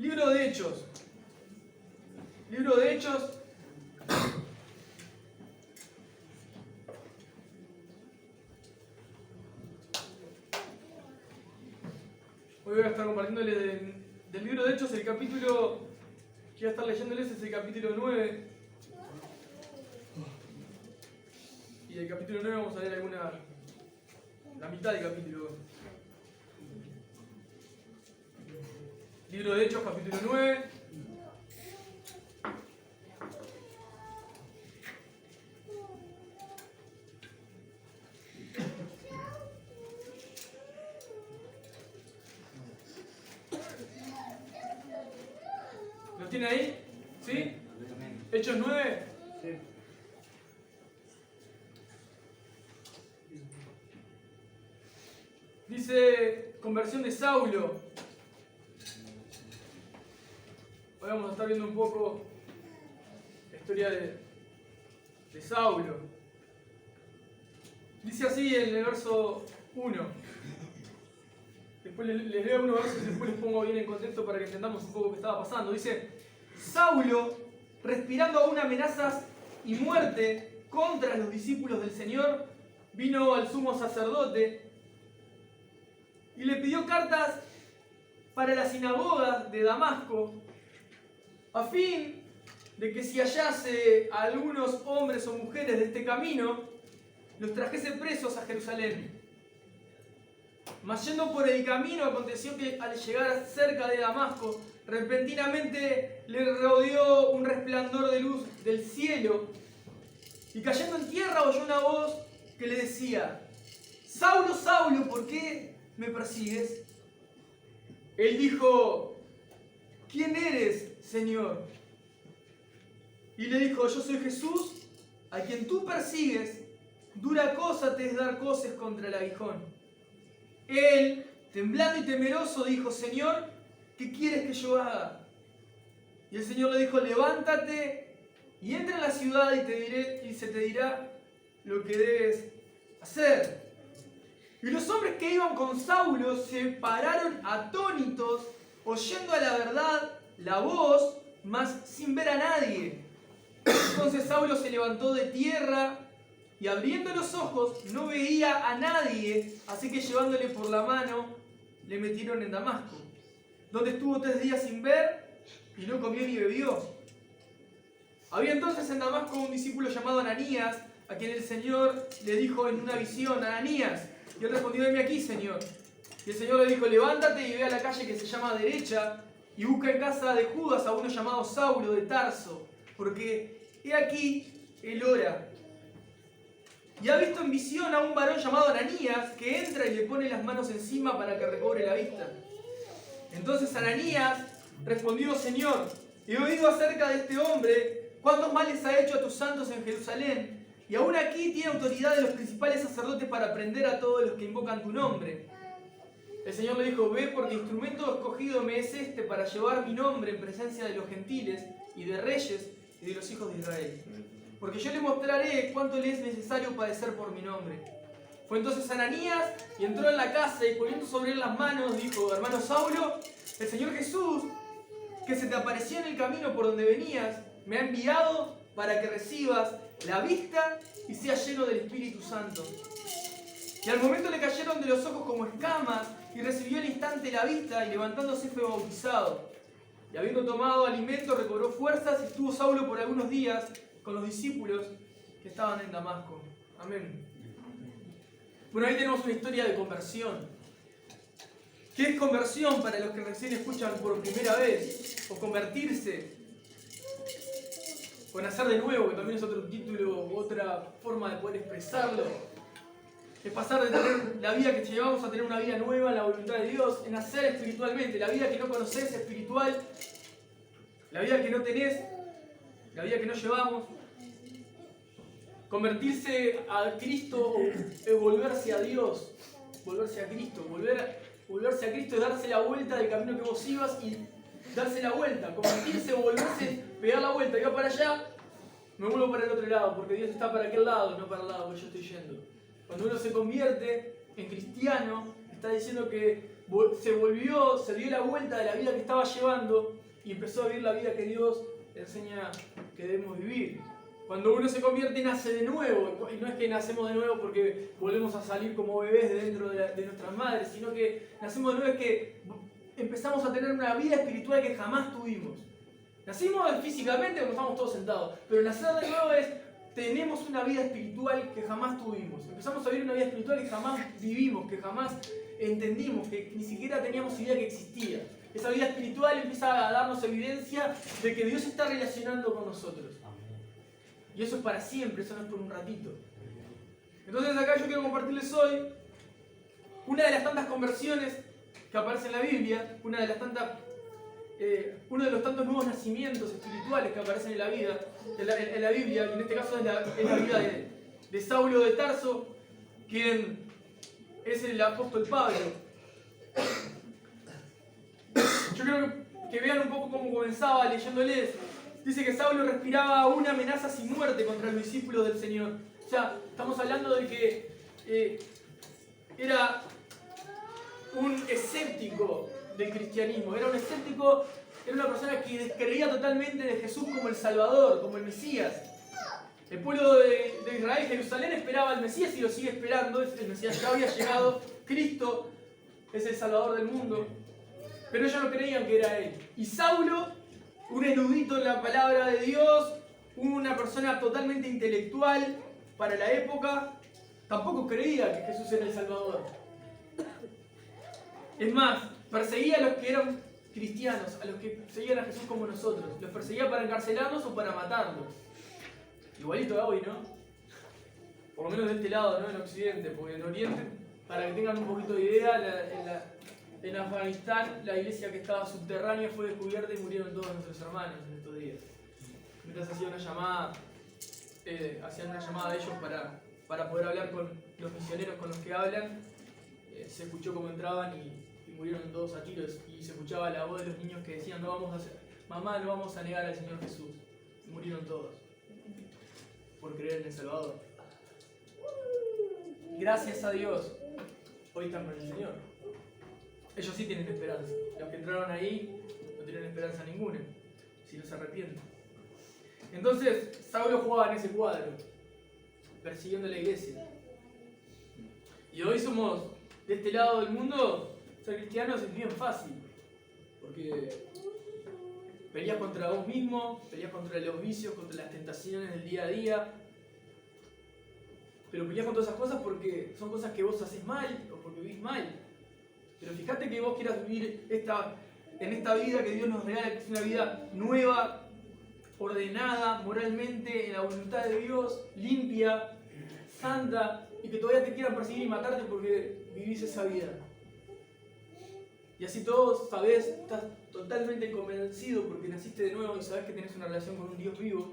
Libro de Hechos. Libro de Hechos. Hoy voy a estar compartiéndole del libro de Hechos el capítulo que voy a estar leyéndoles es el capítulo 9. Y del capítulo 9 vamos a leer la mitad del capítulo. Libro de Hechos, capítulo 9. ¿Lo tiene ahí? ¿Sí? Hechos 9. Sí. Dice conversión de Saulo. Hoy vamos a estar viendo un poco la historia de Saulo. Dice así en el verso 1. Después les leo unos versos y después les pongo bien en contexto para que entendamos un poco qué estaba pasando. Dice, Saulo, respirando aún amenazas y muerte contra los discípulos del Señor, vino al sumo sacerdote y le pidió cartas para las sinagogas de Damasco, a fin de que si hallase a algunos hombres o mujeres de este camino, los trajese presos a Jerusalén. Mas yendo por el camino, aconteció que al llegar cerca de Damasco, repentinamente le rodeó un resplandor de luz del cielo, y cayendo en tierra oyó una voz que le decía, Saulo, Saulo, ¿por qué me persigues? Él dijo, ¿quién eres, Señor? Y le dijo, yo soy Jesús, a quien tú persigues, dura cosa te es dar coces contra el aguijón. Él, temblando y temeroso, dijo, Señor, ¿qué quieres que yo haga? Y el Señor le dijo, levántate y entra en la ciudad y se te dirá lo que debes hacer. Y los hombres que iban con Saulo se pararon atónitos, oyendo a la verdad la voz, mas sin ver a nadie. Entonces Saulo se levantó de tierra y abriendo los ojos no veía a nadie, así que llevándole por la mano le metieron en Damasco, donde estuvo 3 días sin ver y no comió ni bebió. Había entonces en Damasco un discípulo llamado Ananías, a quien el Señor le dijo en una visión, Ananías, y él respondió, heme aquí, Señor. Y el Señor le dijo, levántate y ve a la calle que se llama Derecha y busca en casa de Judas a uno llamado Saulo de Tarso, porque he aquí él ora. Y ha visto en visión a un varón llamado Ananías que entra y le pone las manos encima para que recobre la vista. Entonces Ananías respondió, Señor, he oído acerca de este hombre, cuántos males ha hecho a tus santos en Jerusalén, y aún aquí tiene autoridad de los principales sacerdotes para prender a todos los que invocan tu nombre. El Señor le dijo, ve porque instrumento escogido me es este para llevar mi nombre en presencia de los gentiles y de reyes y de los hijos de Israel. Porque yo le mostraré cuánto le es necesario padecer por mi nombre. Fue entonces Ananías y entró en la casa y poniendo sobre él las manos dijo, hermano Saulo, el Señor Jesús, que se te apareció en el camino por donde venías, me ha enviado para que recibas la vista y seas lleno del Espíritu Santo. Y al momento le cayeron de los ojos como escamas y recibió al instante la vista y levantándose fue bautizado. Y habiendo tomado alimento recobró fuerzas y estuvo Saulo por algunos días con los discípulos que estaban en Damasco. Amén. Bueno, ahí tenemos una historia de conversión. ¿Qué es conversión para los que recién escuchan por primera vez? O convertirse. O nacer de nuevo, que también es otro título u otra forma de poder expresarlo. Es pasar de tener la vida que llevamos a tener una vida nueva en la voluntad de Dios, en nacer espiritualmente. La vida que no conocés espiritual, la vida que no tenés, la vida que no llevamos. Convertirse a Cristo es volverse a Dios, volverse a Cristo, volverse a Cristo es darse la vuelta del camino que vos ibas y darse la vuelta. Convertirse o volverse, pegar la vuelta, yo para allá, me vuelvo para el otro lado, porque Dios está para aquel lado, no para el lado que yo estoy yendo. Cuando uno se convierte en cristiano, está diciendo que se dio la vuelta de la vida que estaba llevando y empezó a vivir la vida que Dios le enseña que debemos vivir. Cuando uno se convierte, nace de nuevo, y no es que nacemos de nuevo porque volvemos a salir como bebés de dentro de nuestras madres, sino que nacemos de nuevo es que empezamos a tener una vida espiritual que jamás tuvimos. Nacimos físicamente como estamos todos sentados, pero nacer de nuevo es, tenemos una vida espiritual que jamás tuvimos. Empezamos a vivir una vida espiritual que jamás vivimos, que jamás entendimos, que ni siquiera teníamos idea que existía. Esa vida espiritual empieza a darnos evidencia de que Dios se está relacionando con nosotros. Y eso es para siempre, eso no es por un ratito. Entonces acá yo quiero compartirles hoy una de las tantas conversiones que aparecen en la Biblia, uno de los tantos nuevos nacimientos espirituales que aparecen en la Biblia, y en este caso es la vida de Saulo de Tarso, quien es el apóstol Pablo. Yo creo que vean un poco cómo comenzaba leyéndoles. Dice que Saulo respiraba una amenaza sin muerte contra los discípulos del Señor. O sea, estamos hablando de que era un escéptico del cristianismo. Era un escéptico, era una persona que descreía totalmente de Jesús como el Salvador, como el Mesías. El pueblo de Israel, Jerusalén, esperaba al Mesías y lo sigue esperando. El Mesías ya había llegado. Cristo es el Salvador del mundo. Pero ellos no creían que era Él. Y Saulo, un erudito en la palabra de Dios, una persona totalmente intelectual para la época, tampoco creía que Jesús era el Salvador. Es más, perseguía a los que eran cristianos, a los que seguían a Jesús como nosotros. Los perseguía para encarcelarlos o para matarlos. Igualito a hoy, ¿no? Por lo menos de este lado, ¿no? En Occidente, porque en Oriente, para que tengan un poquito de idea, en Afganistán la iglesia que estaba subterránea fue descubierta y murieron todos nuestros hermanos en estos días. Mientras hacían una llamada de ellos para poder hablar con los misioneros con los que hablan, se escuchó cómo entraban y murieron todos a tiros, y se escuchaba la voz de los niños que decían: mamá, no vamos a negar al Señor Jesús. Y murieron todos por creer en el Salvador. Gracias a Dios, hoy están con el Señor. Ellos sí tienen esperanza. Los que entraron ahí no tienen esperanza ninguna, si no se arrepienten. Entonces, Saulo jugaba en ese cuadro, persiguiendo a la iglesia. Y hoy somos, de este lado del mundo, ser cristianos es bien fácil. Porque peleas contra vos mismo, peleas contra los vicios, contra las tentaciones del día a día. Pero peleas contra esas cosas porque son cosas que vos haces mal o porque vivís mal. Pero fíjate que vos quieras vivir en esta vida que Dios nos regala, que es una vida nueva, ordenada, moralmente, en la voluntad de Dios, limpia, santa, y que todavía te quieran perseguir y matarte porque vivís esa vida. Y así todos sabés, estás totalmente convencido porque naciste de nuevo y sabés que tenés una relación con un Dios vivo,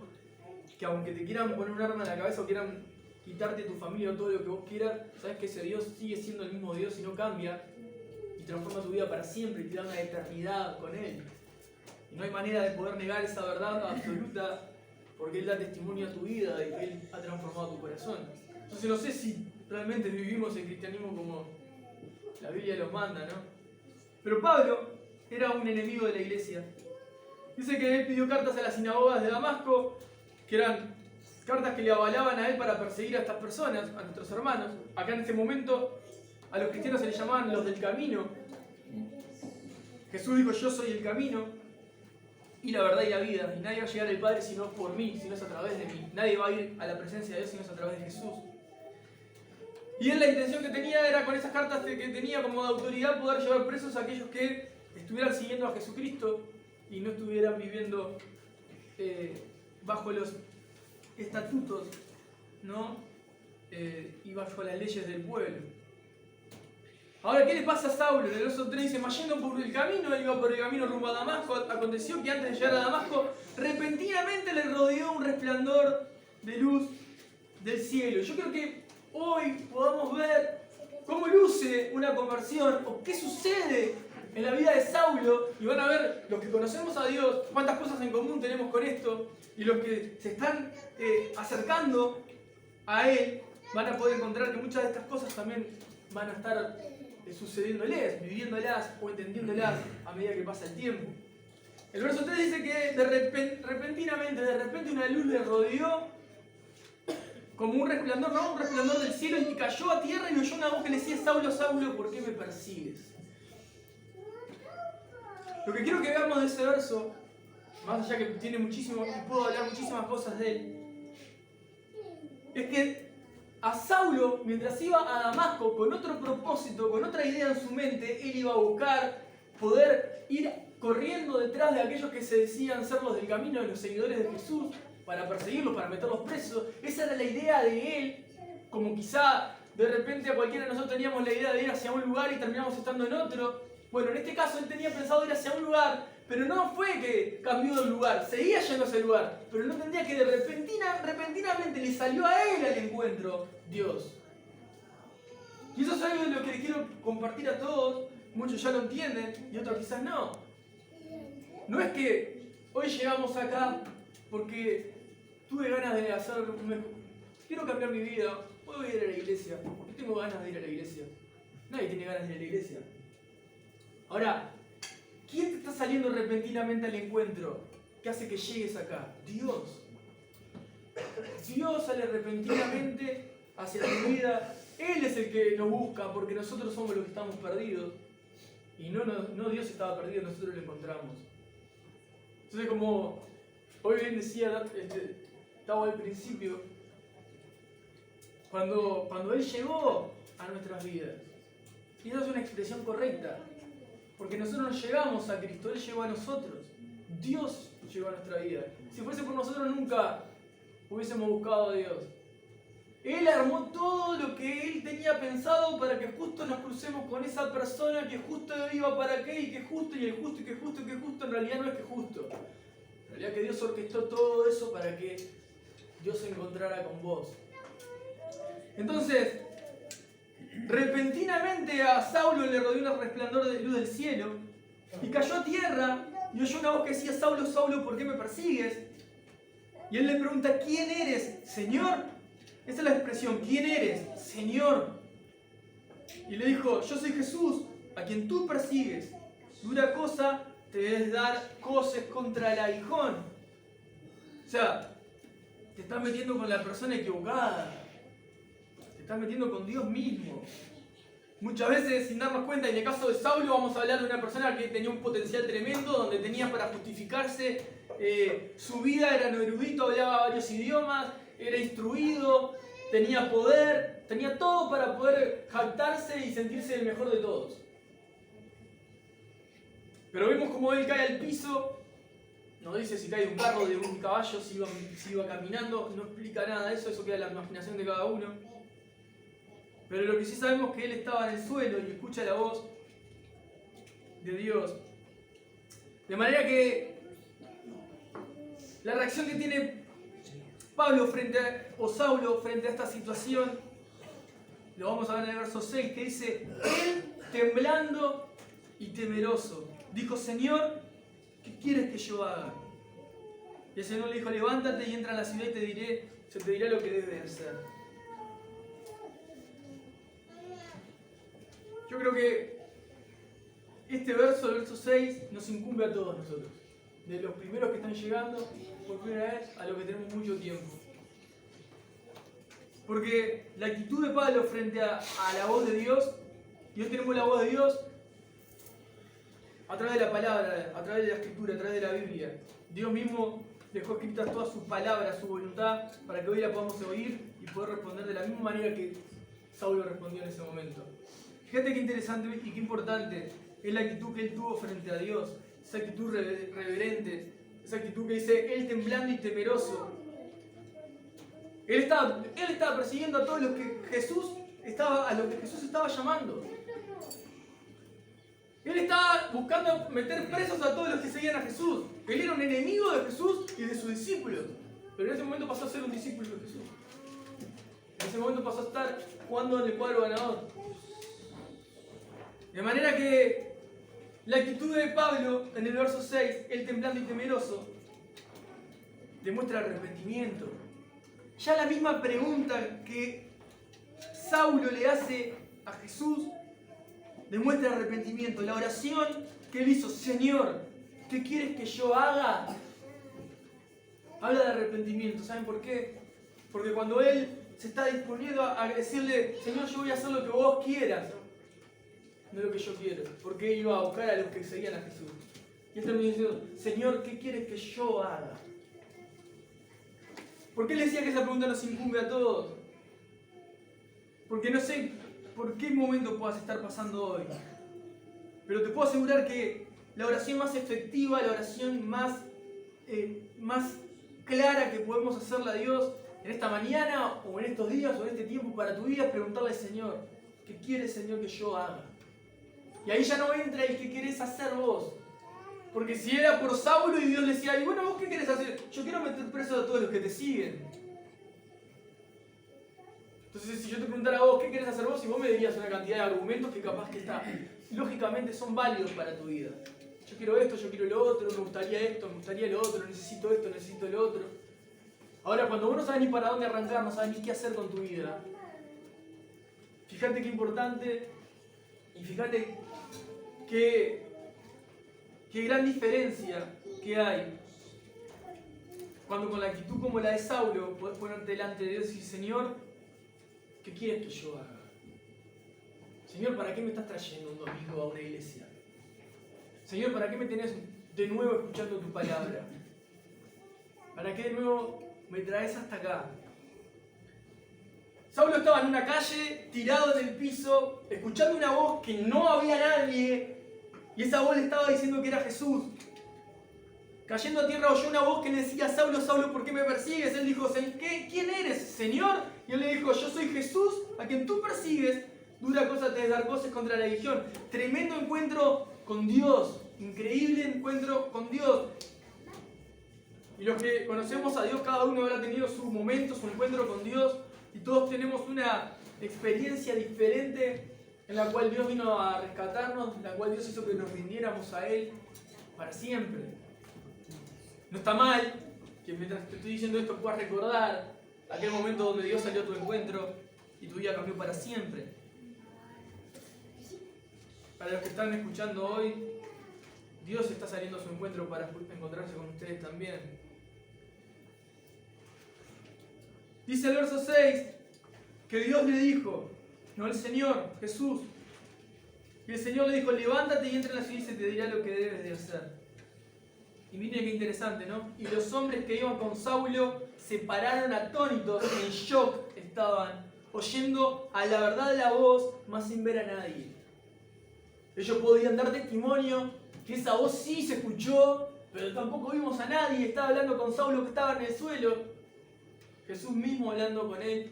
que aunque te quieran poner un arma en la cabeza o quieran quitarte tu familia o todo lo que vos quieras, sabés que ese Dios sigue siendo el mismo Dios y no cambia, y transforma tu vida para siempre y te da una eternidad con Él. Y no hay manera de poder negar esa verdad absoluta, porque Él da testimonio a tu vida y que Él ha transformado tu corazón. Entonces no sé si realmente vivimos el cristianismo como la Biblia lo manda, ¿no? Pero Pablo era un enemigo de la iglesia. Dice que él pidió cartas a las sinagogas de Damasco, que eran cartas que le avalaban a él para perseguir a estas personas, a nuestros hermanos. Acá en este momento a los cristianos se les llamaban los del camino. Jesús dijo: yo soy el camino y la verdad y la vida, y nadie va a llegar al Padre sino por mí, sino es a través de mí. Nadie va a ir a la presencia de Dios sino es a través de Jesús. Y él, la intención que tenía era, con esas cartas que tenía como de autoridad, poder llevar presos a aquellos que estuvieran siguiendo a Jesucristo y no estuvieran viviendo bajo los estatutos, ¿no? Y bajo las leyes del pueblo. Ahora, ¿qué le pasa a Saulo? En el verso 3 dice: mas yendo por el camino, él iba por el camino rumbo a Damasco. Aconteció que antes de llegar a Damasco, repentinamente le rodeó un resplandor de luz del cielo. Yo creo que hoy podamos ver cómo luce una conversión o qué sucede en la vida de Saulo, y van a ver, los que conocemos a Dios, cuántas cosas en común tenemos con esto, y los que se están acercando a Él van a poder encontrar que muchas de estas cosas también van a estar sucediéndoles, viviéndolas o entendiéndolas a medida que pasa el tiempo. El verso 3 dice que repentinamente, de repente una luz le rodeó como un resplandor, ¿no? Un resplandor del cielo, y cayó a tierra y oyó una voz que le decía: Saulo, Saulo, ¿por qué me persigues? Lo que quiero que veamos de ese verso, más allá que tiene muchísimo, y puedo hablar muchísimas cosas de él, es que a Saulo, mientras iba a Damasco con otro propósito, con otra idea en su mente, él iba a buscar poder ir corriendo detrás de aquellos que se decían ser los del camino, de los seguidores de Jesús, para perseguirlos, para meterlos presos. Esa era la idea de él, como quizá de repente a cualquiera de nosotros teníamos la idea de ir hacia un lugar y terminamos estando en otro. Bueno, en este caso él tenía pensado ir hacia un lugar, pero no fue que cambió de lugar, seguía yendo a ese lugar, pero no entendía que repentinamente le salió a él al encuentro Dios. Y eso es algo de lo que les quiero compartir a todos. Muchos ya lo entienden y otros quizás no. No es que hoy llegamos acá porque tuve ganas de hacer quiero cambiar mi vida, puedo ir a la iglesia, yo tengo ganas de ir a la iglesia. Nadie tiene ganas de ir a la iglesia. Ahora, ¿quién te está saliendo repentinamente al encuentro que hace que llegues acá? Dios. Dios sale repentinamente hacia tu vida. Él es el que nos busca, porque nosotros somos los que estamos perdidos. Y no Dios estaba perdido, nosotros lo encontramos. Entonces, como hoy bien decía, estaba al principio, cuando Él llegó a nuestras vidas, y esa es una expresión correcta, porque nosotros no llegamos a Cristo, Él llegó a nosotros. Dios llegó a nuestra vida. Si fuese por nosotros, nunca hubiésemos buscado a Dios. Él armó todo lo que Él tenía pensado para que justo nos crucemos con esa persona que justo iba para acá, y que justo, y el justo, y que justo, y que justo. En realidad no es que justo. En realidad que Dios orquestó todo eso para que Dios se encontrara con vos. Entonces, repentinamente a Saulo le rodeó un resplandor de luz del cielo, y cayó a tierra y oyó una voz que decía: Saulo, Saulo, ¿por qué me persigues? Y él le pregunta: ¿quién eres, Señor? Esa es la expresión: ¿quién eres, Señor? Y le dijo: yo soy Jesús, a quien tú persigues. Dura cosa te es dar coces contra el aguijón. O sea, te estás metiendo con la persona equivocada. Te estás metiendo con Dios mismo. Muchas veces, sin darnos cuenta, en el caso de Saulo vamos a hablar de una persona que tenía un potencial tremendo, donde tenía para justificarse su vida, era un erudito, hablaba varios idiomas, era instruido, tenía poder, tenía todo para poder jactarse y sentirse el mejor de todos. Pero vemos como él cae al piso, no dice si cae de un carro, de un caballo, si iba caminando, no explica nada de eso, eso queda en la imaginación de cada uno. Pero lo que sí sabemos es que él estaba en el suelo y escucha la voz de Dios. De manera que la reacción que tiene Saulo frente a esta situación, lo vamos a ver en el verso 6, que dice: él, temblando y temeroso, dijo: Señor, ¿qué quieres que yo haga? Y el Señor le dijo: levántate y entra en la ciudad y se te dirá lo que debes hacer. Yo creo que este verso, el verso 6, nos incumbe a todos nosotros. De los primeros que están llegando por primera vez a los que tenemos mucho tiempo. Porque la actitud de Pablo frente a la voz de Dios, y hoy tenemos la voz de Dios a través de la palabra, a través de la escritura, a través de la Biblia. Dios mismo dejó escritas todas sus palabras, su voluntad, para que hoy la podamos oír y poder responder de la misma manera que Saulo respondió en ese momento. Fíjate qué interesante y qué importante es la actitud que él tuvo frente a Dios, esa actitud reverente, esa actitud que dice: él temblando y temeroso. Él estaba persiguiendo a todos los que Jesús estaba llamando. Él estaba buscando meter presos a todos los que seguían a Jesús. Él era un enemigo de Jesús y de sus discípulos. Pero en ese momento pasó a ser un discípulo de Jesús. En ese momento pasó a estar jugando en el cuadro ganador. De manera que la actitud de Pablo en el verso 6, él temblando y temeroso, demuestra arrepentimiento. Ya la misma pregunta que Saulo le hace a Jesús demuestra arrepentimiento. La oración que él hizo, Señor, ¿qué quieres que yo haga? Habla de arrepentimiento. ¿Saben por qué? Porque cuando él se está disponiendo a decirle, Señor, yo voy a hacer lo que vos quieras, no lo que yo quiero, porque él iba a buscar a los que seguían a Jesús. Y él terminó diciendo, Señor, ¿qué quieres que yo haga? ¿Por qué le decía que esa pregunta nos incumbe a todos? Porque no sé por qué momento puedas estar pasando hoy. Pero te puedo asegurar que la oración más efectiva, la oración más clara que podemos hacerle a Dios en esta mañana o en estos días o en este tiempo para tu vida es preguntarle al Señor, ¿qué quiere Señor que yo haga? Y ahí ya no entra el que querés hacer vos. Porque si era por Saulo y Dios le decía, y bueno, ¿vos qué querés hacer? Yo quiero meter preso a todos los que te siguen. Entonces, si yo te preguntara a vos, ¿qué querés hacer vos? Y vos me dirías una cantidad de argumentos que capaz que lógicamente son válidos para tu vida. Yo quiero esto, yo quiero lo otro, me gustaría esto, me gustaría lo otro, necesito esto, necesito lo otro. Ahora, cuando vos no sabes ni para dónde arrancar, no sabes ni qué hacer con tu vida, fíjate qué importante y fíjate qué gran diferencia que hay cuando con la actitud como la de Saulo podés ponerte delante de Dios y decir, Señor, ¿qué quieres que yo haga? Señor, ¿para qué me estás trayendo un domingo a una iglesia? Señor, ¿para qué me tenés de nuevo escuchando tu palabra? ¿Para qué de nuevo me traes hasta acá? Saulo estaba en una calle, tirado en el piso, escuchando una voz que no había nadie, y esa voz le estaba diciendo que era Jesús. Cayendo a tierra oyó una voz que le decía, Saulo, Saulo, ¿por qué me persigues? Él dijo, ¿quién eres, Señor? Y él le dijo, yo soy Jesús, a quien tú persigues. Dura cosa te es dar cosas contra la legión. Tremendo encuentro con Dios, increíble encuentro con Dios. Y los que conocemos a Dios, cada uno habrá tenido su momento, su encuentro con Dios, y todos tenemos una experiencia diferente en la cual Dios vino a rescatarnos, en la cual Dios hizo que nos rindiéramos a Él para siempre. No está mal que mientras te estoy diciendo esto puedas recordar aquel momento donde Dios salió a tu encuentro y tu vida cambió para siempre. Para los que están escuchando hoy, Dios está saliendo a su encuentro para encontrarse con ustedes también. Dice el verso 6 que Dios le dijo, no el Señor, Jesús, y el Señor le dijo, levántate y entra en la ciudad y se te dirá lo que debes de hacer. Y miren qué interesante, ¿no? Y los hombres que iban con Saulo se pararon atónitos, en shock estaban, oyendo a la verdad la voz, mas sin ver a nadie. Ellos podían dar testimonio que esa voz sí se escuchó, pero tampoco vimos a nadie. Estaba hablando con Saulo que estaba en el suelo, Jesús mismo hablando con él.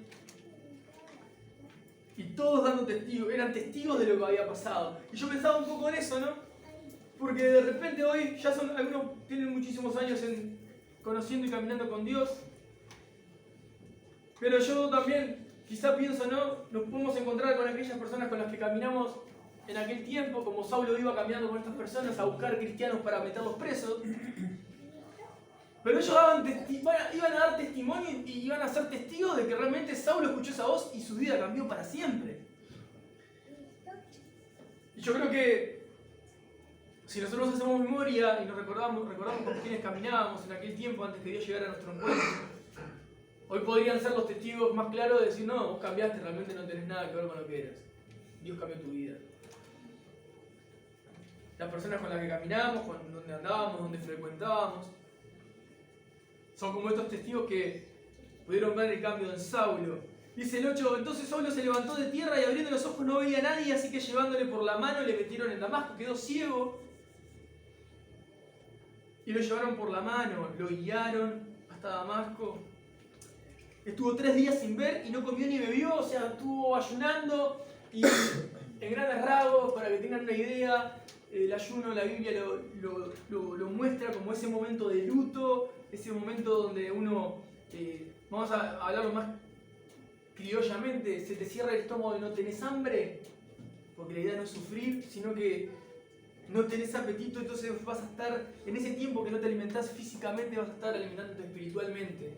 Y todos dando testigos, eran testigos de lo que había pasado. Y yo pensaba un poco en eso, ¿no? Porque de repente hoy ya algunos tienen muchísimos años conociendo y caminando con Dios. Pero yo también, quizá pienso, ¿no? Nos podemos encontrar con aquellas personas con las que caminamos en aquel tiempo, como Saulo iba caminando con estas personas a buscar cristianos para meterlos presos. Pero ellos iban a dar testimonio y iban a ser testigos de que realmente Saulo escuchó esa voz y su vida cambió para siempre. Y yo creo que si nosotros hacemos memoria y nos recordamos con quienes caminábamos en aquel tiempo antes que Dios llegara a nuestro encuentro, hoy podrían ser los testigos más claros de decir, no, vos cambiaste, realmente no tenés nada que ver con lo que eras. Dios cambió tu vida. Las personas con las que caminábamos, con donde andábamos, donde frecuentábamos, son como estos testigos que pudieron ver el cambio en Saulo. Dice el 8, entonces Saulo se levantó de tierra y abriendo los ojos no veía a nadie, así que llevándole por la mano le metieron en Damasco, quedó ciego. Y lo llevaron por la mano, lo guiaron hasta Damasco. Estuvo 3 días sin ver y no comió ni bebió, o sea, estuvo ayunando. Y en grandes rasgos, para que tengan una idea, el ayuno, la Biblia lo muestra como ese momento de luto, ese momento donde uno, vamos a hablarlo más criollamente, se te cierra el estómago y no tenés hambre, porque la idea no es sufrir, sino que no tenés apetito, entonces vas a estar, en ese tiempo que no te alimentás físicamente, vas a estar alimentándote espiritualmente,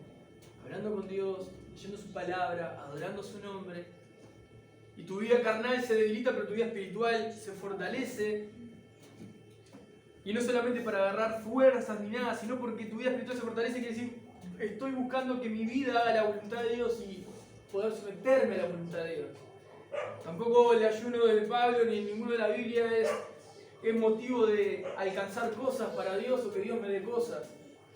hablando con Dios, leyendo su palabra, adorando su nombre. y tu vida carnal se debilita, pero tu vida espiritual se fortalece. Y no solamente para agarrar fuerzas ni nada, sino porque tu vida espiritual se fortalece, quiere decir, estoy buscando que mi vida haga la voluntad de Dios y poder someterme a la voluntad de Dios. Tampoco el ayuno de Pablo ni ninguno de la Biblia es motivo de alcanzar cosas para Dios o que Dios me dé cosas,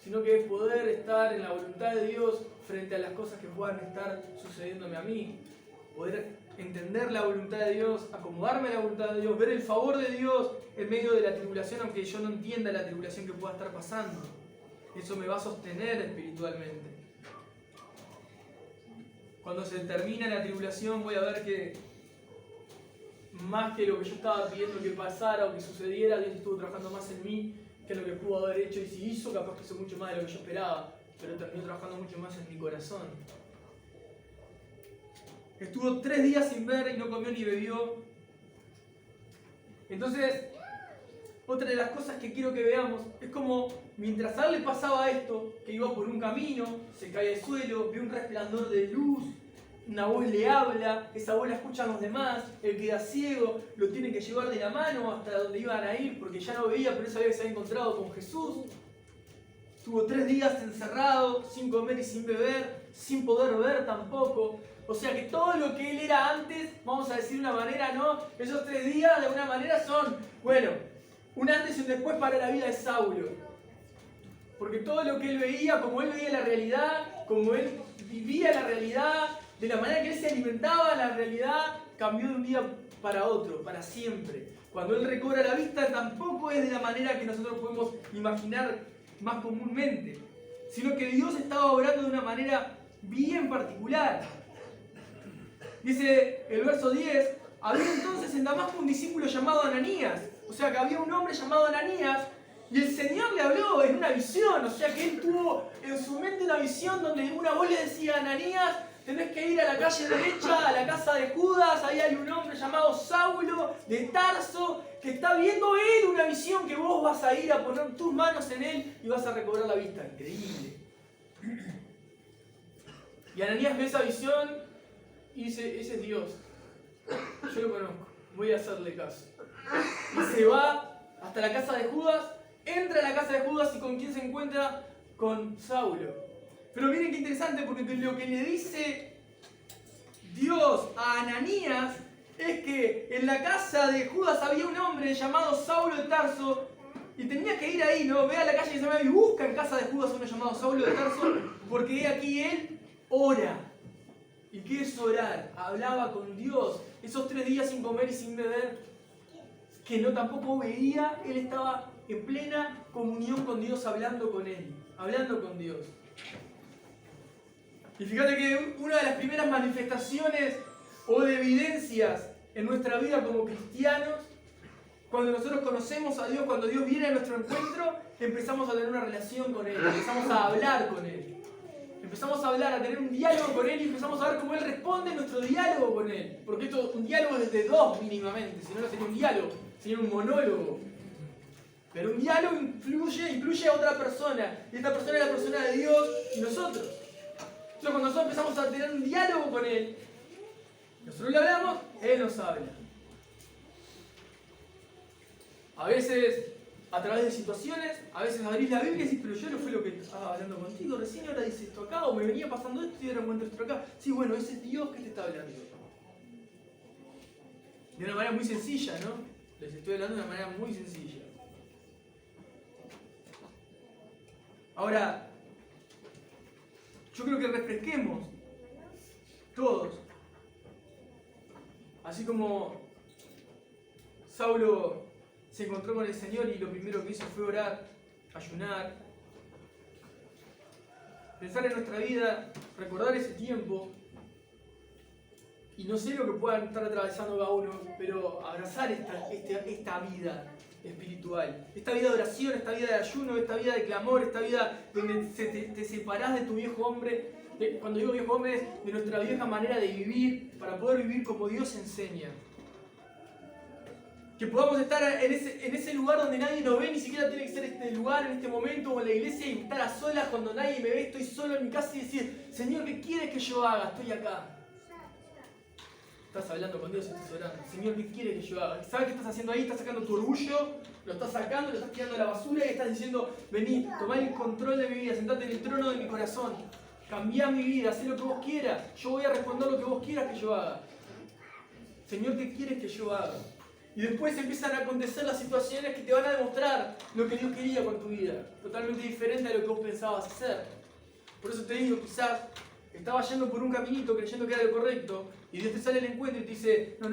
sino que es poder estar en la voluntad de Dios frente a las cosas que puedan estar sucediéndome a mí. Poder entender la voluntad de Dios, acomodarme a la voluntad de Dios, ver el favor de Dios en medio de la tribulación, aunque yo no entienda la tribulación que pueda estar pasando. Eso me va a sostener espiritualmente. Cuando se termina la tribulación voy a ver que más que lo que yo estaba pidiendo que pasara o que sucediera, Dios estuvo trabajando más en mí que lo que pudo haber hecho, y si hizo, capaz que hizo mucho más de lo que yo esperaba, pero terminó trabajando mucho más en mi corazón. Estuvo 3 días sin ver y no comió ni bebió. Entonces, otra de las cosas que quiero que veamos es como mientras a él le pasaba esto, que iba por un camino, se cae al suelo, ve un resplandor de luz, una voz le habla, esa voz la escuchan los demás, él queda ciego, lo tienen que llevar de la mano hasta donde iban a ir porque ya no veía, pero él sabía que se había encontrado con Jesús. Estuvo 3 días encerrado, sin comer y sin beber, sin poder ver tampoco. O sea que todo lo que él era antes, vamos a decir de una manera, ¿no? Esos 3 días de alguna manera son, bueno, un antes y un después para la vida de Saulo. Porque todo lo que él veía, como él veía la realidad, como él vivía la realidad, de la manera que él se alimentaba, la realidad cambió de un día para otro, para siempre. Cuando él recobra la vista, tampoco es de la manera que nosotros podemos imaginar más comúnmente, sino que Dios estaba obrando de una manera bien particular. Dice el verso 10, había entonces en Damasco un discípulo llamado Ananías. O sea que había un hombre llamado Ananías y el Señor le habló en una visión. O sea que él tuvo en su mente una visión donde una voz le decía: Ananías, tenés que ir a la calle derecha, a la casa de Judas, ahí hay un hombre llamado Saulo de Tarso que está viendo él una visión que vos vas a ir a poner tus manos en él y vas a recobrar la vista. Increíble. Y Ananías ve esa visión y dice: ese es Dios, yo lo conozco, voy a hacerle caso. Y se va hasta la casa de Judas, entra a la casa de Judas y ¿con quién se encuentra? Con Saulo. Pero miren qué interesante, porque lo que le dice Dios a Ananías es que en la casa de Judas había un hombre llamado Saulo de Tarso y tenía que ir ahí, ¿no? Ve a la calle que se llama y busca en casa de Judas uno llamado Saulo de Tarso, porque aquí él ora. ¿Y qué es orar? Hablaba con Dios. Esos 3 días sin comer y sin beber, que no tampoco veía, él estaba en plena comunión con Dios, hablando con él, hablando con Dios. Y fíjate que una de las primeras manifestaciones o de evidencias en nuestra vida como cristianos, cuando nosotros conocemos a Dios, cuando Dios viene a nuestro encuentro, empezamos a tener una relación con Él, empezamos a hablar con Él. Empezamos a hablar, a tener un diálogo con Él y empezamos a ver cómo Él responde a nuestro diálogo con Él. Porque esto es un diálogo desde 2 mínimamente, si no, no sería un diálogo, sería un monólogo. Pero un diálogo incluye a otra persona, y esta persona es la persona de Dios y nosotros. Entonces cuando nosotros empezamos a tener un diálogo con Él, nosotros le hablamos, Él nos habla. A veces a través de situaciones, a veces abrís la Biblia y decís: pero yo no fue lo que estaba hablando contigo recién, ahora dice esto acá, o me venía pasando esto y ahora encuentro esto acá. Sí, bueno, ese es Dios que te está hablando. De una manera muy sencilla, ¿no? Les estoy hablando de una manera muy sencilla. Ahora, yo creo que refresquemos todos. Así como Saulo se encontró con el Señor y lo primero que hizo fue orar, ayunar, pensar en nuestra vida, recordar ese tiempo. Y no sé lo que puedan estar atravesando cada uno, pero abrazar esta vida espiritual, esta vida de oración, esta vida de ayuno, esta vida de clamor, esta vida donde te separás de tu viejo hombre. Cuando digo viejo hombre, es de nuestra vieja manera de vivir, para poder vivir como Dios enseña. Que podamos estar en ese lugar donde nadie nos ve, ni siquiera tiene que ser este lugar, en este momento, o en la iglesia, y estar a solas cuando nadie me ve, estoy solo en mi casa y decir: Señor, ¿qué quieres que yo haga? Estoy acá. estás hablando con Dios y estás orando. Señor, ¿qué quiere que yo haga? ¿Sabes qué estás haciendo ahí? Estás sacando tu orgullo, lo estás sacando, lo estás tirando a la basura y estás diciendo, vení, tomá el control de mi vida, sentate en el trono de mi corazón, cambiá mi vida, haz lo que vos quieras, yo voy a responder lo que vos quieras que yo haga. Señor, ¿qué quieres que yo haga? Y después empiezan a acontecer las situaciones que te van a demostrar lo que Dios quería con tu vida, totalmente diferente a lo que vos pensabas hacer. Por eso te digo, quizás estabas yendo por un caminito creyendo que era lo correcto y Dios te sale al encuentro y te dice, no,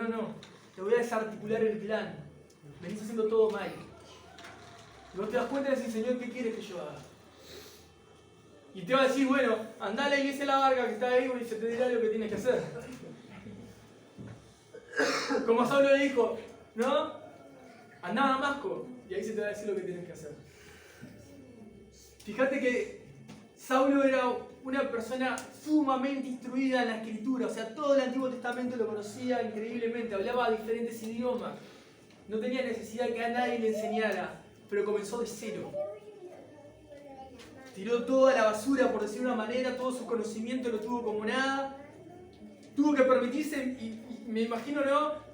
te voy a desarticular el plan, venís haciendo todo mal. Y vos te das cuenta y decís, Señor, ¿qué quieres que yo haga? Y te va a decir, bueno, andá a la iglesia de la barca que está ahí y se te dirá lo que tienes que hacer. Como a Saulo le dijo, ¿no? Andá a Damasco y ahí se te va a decir lo que tienes que hacer. Fíjate que Saulo era una persona sumamente instruida en la escritura, o sea, todo el Antiguo Testamento lo conocía increíblemente, hablaba diferentes idiomas, no tenía necesidad que a nadie le enseñara, pero comenzó de cero. Tiró toda la basura, por decir una manera, todo su conocimiento lo tuvo como nada, tuvo que permitirse, y me imagino, ¿no?,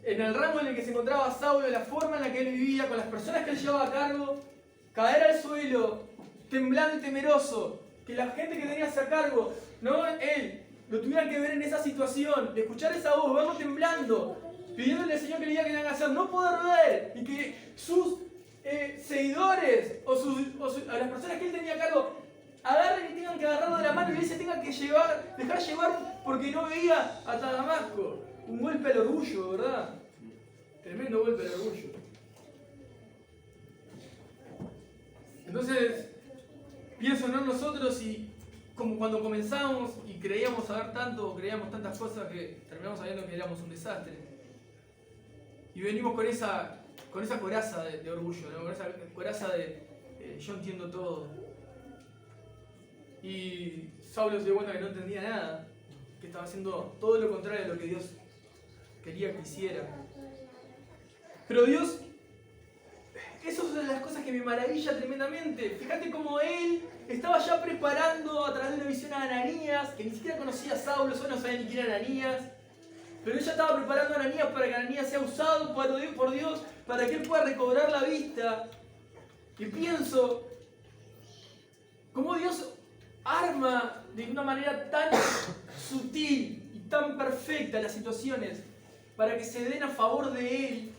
en el rango en el que se encontraba Saulo, la forma en la que él vivía, con las personas que él llevaba a cargo, caer al suelo, temblando y temeroso, que la gente que tenía a cargo, no él, lo tuvieran que ver en esa situación, de escuchar esa voz, verlo temblando, pidiéndole al Señor que le diga que tengan que hacer, no poder ver, y que sus seguidores o a las personas que él tenía a cargo agarren y tengan que agarrarlo de la mano y él se tenga que dejar llevar porque no veía hasta Damasco. Un golpe al orgullo, ¿verdad? Tremendo golpe al orgullo. Entonces, pienso en nosotros y como cuando comenzamos y creíamos saber tanto, creíamos tantas cosas que terminamos sabiendo que éramos un desastre. Y venimos con esa coraza de orgullo, ¿no? Con esa coraza de yo entiendo todo. Y Saulo se dio cuenta que no entendía nada, que estaba haciendo todo lo contrario de lo que Dios quería que hiciera. Pero Dios, eso es una de las cosas que me maravilla tremendamente. Fíjate cómo él estaba ya preparando a través de una visión a Ananías, que ni siquiera conocía a Saulo, solo no sabía ni quién era Ananías. Pero él ya estaba preparando a Ananías para que Ananías sea usado por Dios, para que él pueda recobrar la vista. Y pienso cómo Dios arma de una manera tan sutil y tan perfecta las situaciones para que se den a favor de Él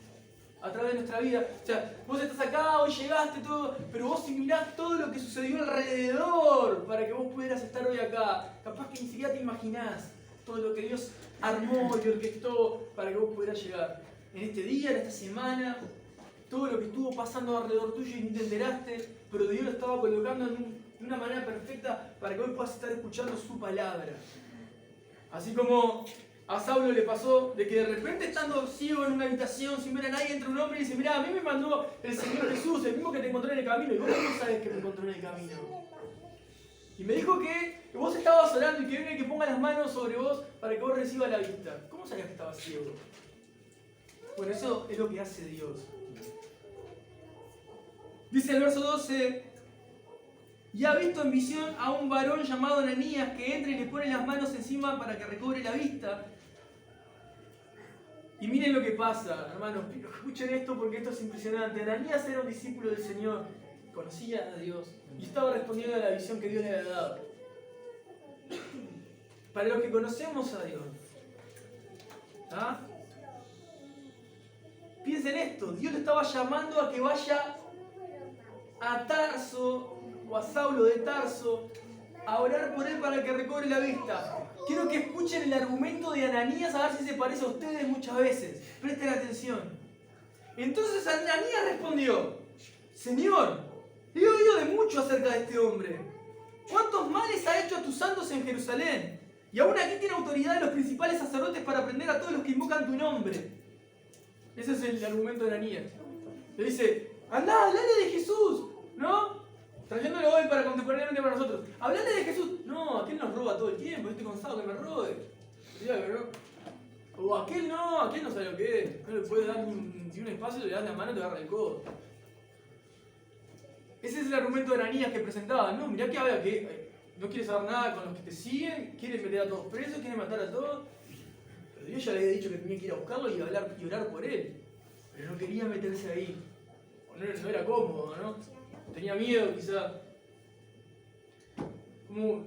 a través de nuestra vida. O sea, vos estás acá, hoy llegaste, todo, pero vos si mirás todo lo que sucedió alrededor para que vos pudieras estar hoy acá, capaz que ni siquiera te imaginás todo lo que Dios armó y orquestó para que vos pudieras llegar. En este día, en esta semana, todo lo que estuvo pasando alrededor tuyo y ni te enteraste, pero Dios lo estaba colocando de una manera perfecta para que hoy puedas estar escuchando su palabra. Así como a Saulo le pasó de que de repente estando ciego en una habitación sin ver a nadie entra un hombre y dice, mirá, a mí me mandó el Señor Jesús, el mismo que te encontró en el camino, y vos no sabés que me encontró en el camino. Y me dijo que vos estabas orando y que venga y que ponga las manos sobre vos para que vos recibas la vista. ¿Cómo sabías que estabas ciego? Bueno, eso es lo que hace Dios. Dice el verso 12, y ha visto en visión a un varón llamado Ananías que entra y le pone las manos encima para que recobre la vista. Y miren lo que pasa, hermanos, escuchen esto porque esto es impresionante. Ananías era un discípulo del Señor, conocía a Dios y estaba respondiendo a la visión que Dios le había dado. Para los que conocemos a Dios, ¿ah? Piensen esto, Dios le estaba llamando a que vaya a Tarso o a Saulo de Tarso a orar por él para que recobre la vista. Quiero que escuchen el argumento de Ananías a ver si se parece a ustedes muchas veces. Presten atención. Entonces Ananías respondió, Señor, he oído de mucho acerca de este hombre. ¿Cuántos males ha hecho a tus santos en Jerusalén? Y aún aquí tiene autoridad de los principales sacerdotes para prender a todos los que invocan tu nombre. Ese es el argumento de Ananías. Le dice, andá, hablale de Jesús, ¿no? Trayéndolo hoy para contemporáneamente para nosotros. Hablale de Jesús. No, aquel nos roba todo el tiempo, yo estoy cansado que me robe. O aquel no sabe lo que es. No le puede dar un espacio, le das la mano y te agarra el codo. Ese es el argumento de Ananías que presentaba. No, mirá que habla que no quiere saber nada con los que te siguen, quiere meter a todos presos, quiere matar a todos. Pero Dios ya le había dicho que tenía que ir a buscarlo y hablar y orar por él. Pero no quería meterse ahí. No era cómodo, ¿no? Tenía miedo quizá. Como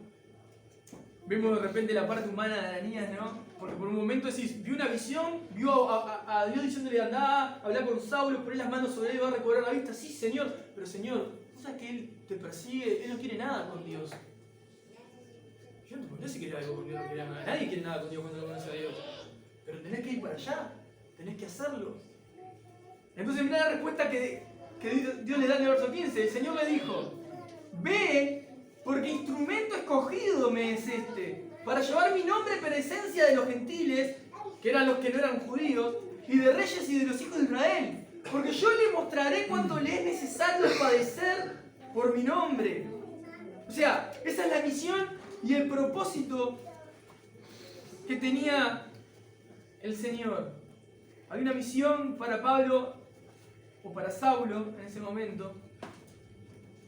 vemos de repente la parte humana de Ananías, ¿no? Porque por un momento decís, vio una visión, vio a Dios diciéndole andá, hablar con Saulo, poner las manos sobre él, va a recobrar la vista. Sí, Señor, pero Señor, ¿sabes que él te persigue? Él no quiere nada con Dios. Yo no sé si quiere algo con Dios, no quiere nada. Nadie quiere nada con Dios cuando no conoce a Dios. Pero tenés que ir para allá, tenés que hacerlo. Entonces mirá la respuesta que Dios le da en el verso 15. El Señor le dijo, ve, porque instrumento escogido me es este, para llevar mi nombre en presencia de los gentiles, que eran los que no eran judíos, y de reyes y de los hijos de Israel. Porque yo le mostraré cuánto le es necesario padecer por mi nombre. O sea, esa es la misión y el propósito que tenía el Señor. Había una misión para Pablo, o para Saulo en ese momento,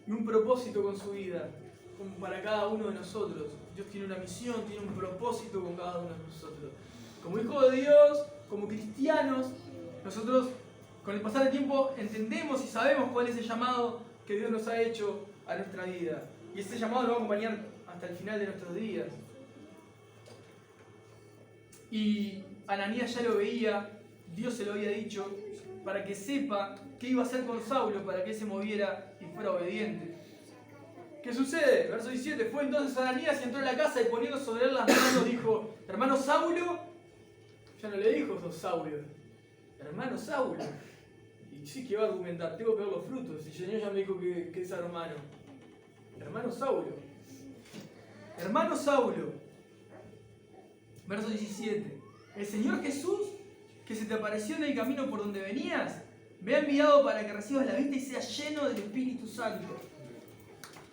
y un propósito con su vida, como para cada uno de nosotros. Dios tiene una misión, tiene un propósito con cada uno de nosotros. Como hijos de Dios, como cristianos, nosotros con el pasar del tiempo entendemos y sabemos cuál es el llamado que Dios nos ha hecho a nuestra vida. Y ese llamado nos va a acompañar hasta el final de nuestros días. Y Ananías ya lo veía, Dios se lo había dicho, para que sepa qué iba a hacer con Saulo, para que él se moviera y fuera obediente. ¿Qué sucede? Verso 17. Fue entonces Ananías y entró en la casa y poniendo sobre él las manos dijo, hermano Saulo, ya no le dijo sos Saulo, hermano Saulo. Y sí que va a argumentar, tengo que ver los frutos, y el Señor ya me dijo que es hermano. Hermano Saulo. Hermano Saulo. Verso 17. El Señor Jesús, que se te apareció en el camino por donde venías, me ha enviado para que recibas la vista y seas lleno del Espíritu Santo.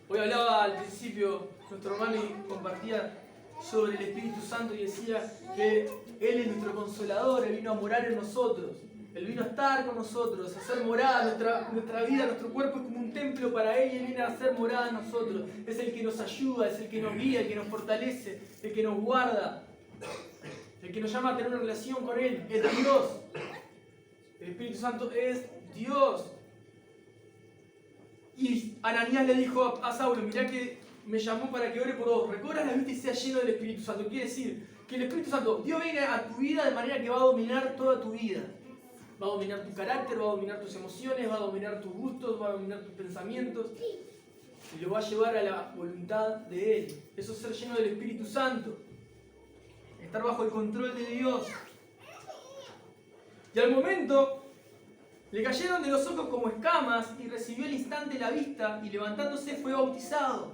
Hoy hablaba al principio nuestro hermano y compartía sobre el Espíritu Santo y decía que Él es nuestro consolador, Él vino a morar en nosotros, Él vino a estar con nosotros, a hacer morada. Nuestra vida, nuestro cuerpo es como un templo para Él y Él viene a hacer morada en nosotros. Es el que nos ayuda, es el que nos guía, el que nos fortalece, el que nos guarda, el que nos llama a tener una relación con Él. Es Dios. El Espíritu Santo es Dios. Y Ananías le dijo a Saulo, mirá que me llamó para que ore por vos, recobras la vista y seas lleno del Espíritu Santo. Quiere decir que el Espíritu Santo, Dios viene a tu vida de manera que va a dominar toda tu vida. Va a dominar tu carácter, va a dominar tus emociones, va a dominar tus gustos, va a dominar tus pensamientos. Y lo va a llevar a la voluntad de Él. Eso es ser lleno del Espíritu Santo. Estar bajo el control de Dios. Y al momento le cayeron de los ojos como escamas y recibió al instante la vista y levantándose fue bautizado.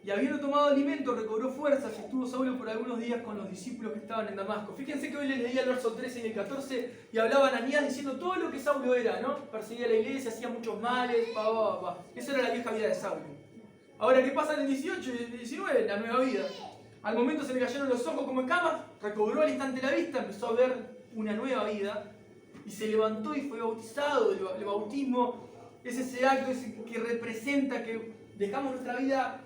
Y habiendo tomado alimento recobró fuerzas y estuvo Saulo por algunos días con los discípulos que estaban en Damasco. Fíjense que hoy les leía el verso 13 y el 14 y hablaba Ananías diciendo todo lo que Saulo era, ¿no? Perseguía a la iglesia, hacía muchos males, Esa era la vieja vida de Saulo. Ahora, ¿qué pasa en el 18 y el 19? La nueva vida. Al momento se le cayeron los ojos como escamas, recobró al instante la vista, empezó a ver una nueva vida. Y se levantó y fue bautizado. El bautismo es ese acto que representa que dejamos nuestra vida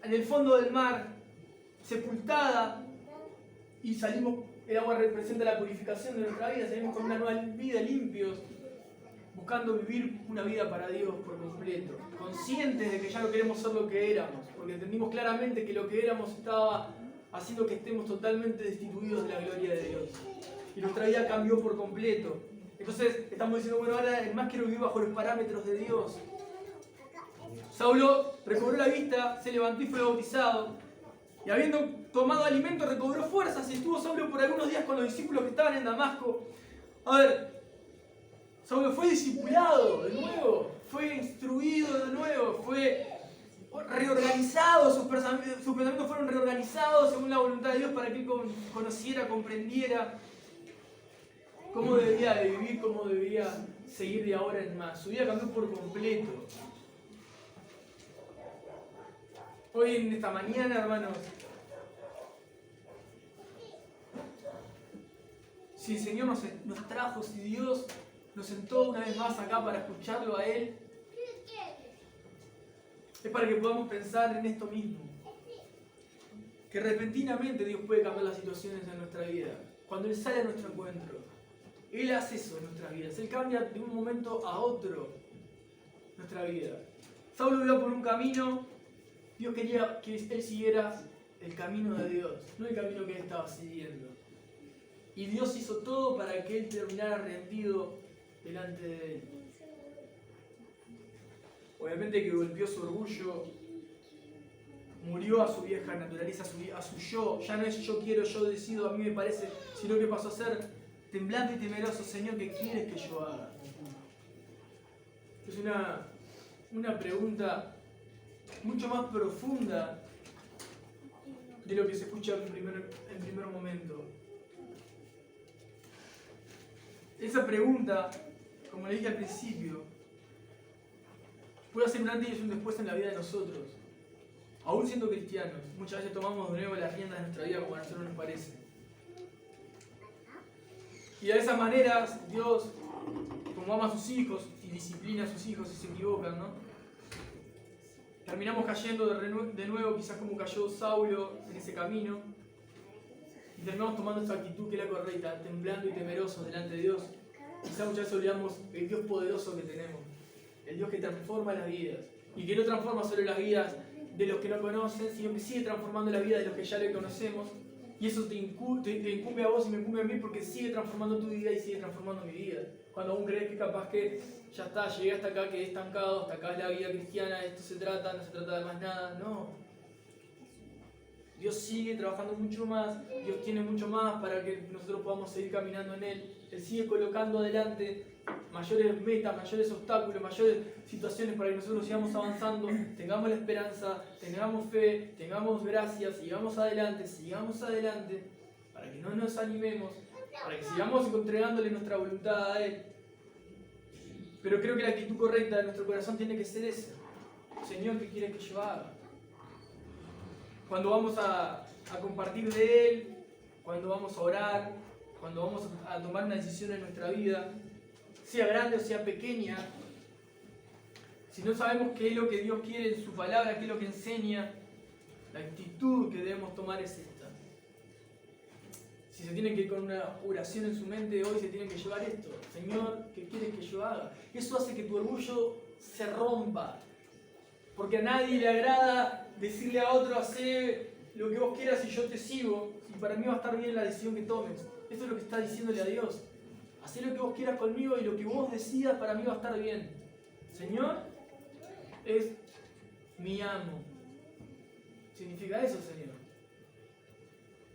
en el fondo del mar, sepultada, y salimos, el agua representa la purificación de nuestra vida, salimos con una nueva vida, limpios, buscando vivir una vida para Dios por completo, conscientes de que ya no queremos ser lo que éramos, porque entendimos claramente que lo que éramos estaba haciendo que estemos totalmente destituidos de la gloria de Dios. Y nuestra vida cambió por completo. Entonces estamos diciendo, bueno, ahora más quiero vivir bajo los parámetros de Dios. Saulo recobró la vista, se levantó y fue bautizado. Y habiendo tomado alimento, recobró fuerzas y estuvo Saulo por algunos días con los discípulos que estaban en Damasco. A ver, Saulo fue discipulado de nuevo, fue instruido de nuevo, fue reorganizado, sus pensamientos fueron reorganizados según la voluntad de Dios para que él conociera, comprendiera cómo debía de vivir, cómo debía seguir de ahora en más. Su vida cambió por completo. Hoy en esta mañana, hermanos, si el Señor nos trajo, si Dios nos sentó una vez más acá para escucharlo a Él, es para que podamos pensar en esto mismo. que repentinamente Dios puede cambiar las situaciones en nuestra vida. Cuando Él sale a nuestro encuentro, Él hace eso en nuestras vidas. Él cambia de un momento a otro nuestra vida. Saulo iba por un camino, Dios quería que él siguiera el camino de Dios, no el camino que él estaba siguiendo. Y Dios hizo todo para que él terminara rendido delante de él. Obviamente que golpeó su orgullo, murió a su vieja naturaleza, a su yo. Ya no es yo quiero, yo decido, a mí me parece, sino que pasó a ser temblante y temeroso. Señor, ¿qué quieres que yo haga? Es una pregunta mucho más profunda de lo que se escucha en primer momento. Esa pregunta, como le dije al principio, puede hacer un antes y un después en la vida de nosotros. Aún siendo cristianos, muchas veces tomamos de nuevo las riendas de nuestra vida como a nosotros nos parece. Y de esas maneras, Dios, como ama a sus hijos y disciplina a sus hijos si se equivocan, ¿no? Terminamos cayendo de nuevo, quizás como cayó Saulo en ese camino, y terminamos tomando esta actitud que es la correcta, temblando y temerosos delante de Dios. Quizás muchas veces olvidamos el Dios poderoso que tenemos, el Dios que transforma las vidas, y que no transforma solo las vidas de los que no conocen, sino que sigue transformando la vida de los que ya le conocemos, y eso te incumbe a vos y me incumbe a mí porque sigue transformando tu vida y sigue transformando mi vida. Cuando aún crees que capaz que ya está, llegué hasta acá, quedé estancado, hasta acá es la vida cristiana, esto se trata, no se trata de más nada, no. Dios sigue trabajando mucho más, Dios tiene mucho más para que nosotros podamos seguir caminando en Él. Él sigue colocando adelante mayores metas, mayores obstáculos, mayores situaciones para que nosotros sigamos avanzando, tengamos la esperanza, tengamos fe, tengamos gracia, sigamos adelante, para que no nos animemos, para que sigamos entregándole nuestra voluntad a Él. Pero creo que la actitud correcta de nuestro corazón tiene que ser esa. Señor, ¿qué quieres que yo haga? Cuando vamos a compartir de Él, cuando vamos a orar, cuando vamos a tomar una decisión en nuestra vida, sea grande o sea pequeña, si no sabemos qué es lo que Dios quiere en su palabra, qué es lo que enseña, la actitud que debemos tomar es esta. Si se tienen que ir con una oración en su mente, hoy se tienen que llevar esto. Señor, ¿qué quieres que yo haga? Eso hace que tu orgullo se rompa. Porque a nadie le agrada decirle a otro, hacé lo que vos quieras y yo te sigo. Y para mí va a estar bien la decisión que tomes. Eso es lo que está diciéndole a Dios. Hacé lo que vos quieras conmigo y lo que vos decidas para mí va a estar bien. Señor es mi amo. Significa eso, Señor.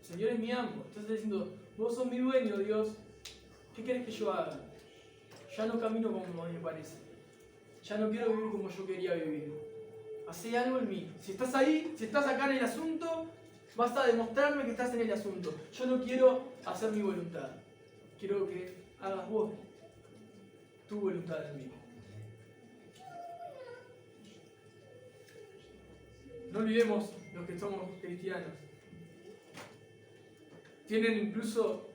Señor es mi amo. Entonces está diciendo, vos sos mi dueño, Dios. ¿Qué querés que yo haga? Ya no camino como me parece. Ya no quiero vivir como yo quería vivir. Hacé algo en mí. Si estás ahí, si estás acá en el asunto, vas a demostrarme que estás en el asunto. Yo no quiero hacer mi voluntad. Quiero que hagas vos tu voluntad en mí. No olvidemos los que somos cristianos. Tienen incluso